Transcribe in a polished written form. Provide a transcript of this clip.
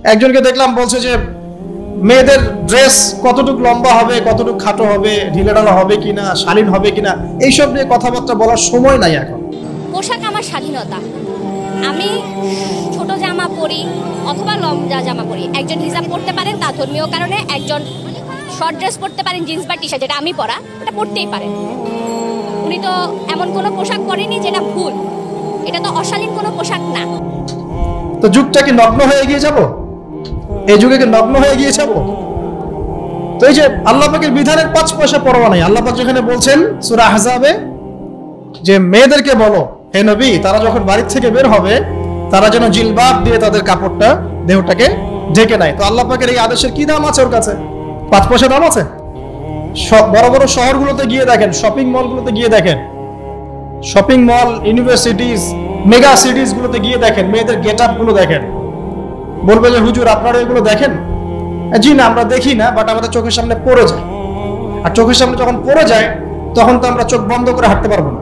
একজনকে দেখলাম বলছে যে মেয়েদের ড্রেস কতটুকু লম্বা হবে, কতটুকু খাটো হবে, ঢিলেঢালা হবে কিনা, শালীন হবে কিনা, এইসব নিয়ে কথাবার্তা বলার সময় নাই এখন। পোশাক আমার স্বাধীনতা। আমি ছোট জামা পরি অথবা লম্বা জামা পরি। একজন হিজাব পরতে পারেন তার ধর্মীয় কারণে, একজন শর্ট ড্রেস পরতে পারেন, জিন্স বা টি শার্ট, যেটা আমি পরা, এটা পরতেই পারেন। উনি তো এমন কোনো পোশাক পরেনি যেটা ভুল, এটা তো অশালীন কোনো পোশাক না। তো যুগটা কি নগ্ন হয়ে গিয়ে যাব? এই যুগে কি নগ্ন হয়ে গিয়ে যাব? তো এই যে আল্লাহ পাকের বিধানের 5 পয়সা পরোয়া নাই। আল্লাহ পাক যেখানে বলছেন সূরা আহজাবে যে মেয়েদেরকে বলো হে নবী, তারা যখন বাড়ি থেকে বের হবে তারা যেন জিলবাব দিয়ে তাদের কাপড়টা, দেহটাকে ঢেকে নেয়। তো আল্লাহ পাকের এই আদেশের কি দাম আছে ওর কাছে? 5 পয়সা দাম আছে? বড় বড় শহরগুলোতে গিয়ে দেখেন, শপিং মলগুলোতে গিয়ে দেখেন, শপিং মল, ইউনিভার্সিটিজ, মেগা সিটিজ গুলোতে গিয়ে দেখেন, মেয়েদের গেট আপ গুলো দেখেন। বলবে যে হুজুর আপনারা এগুলো দেখেন? জি না, আমরা দেখি না, বাট আমাদের চোখের সামনে পড়ে যায়। আর চোখের সামনে যখন পড়ে যায় তখন তো আমরা চোখ বন্ধ করে হাঁটতে পারবো না।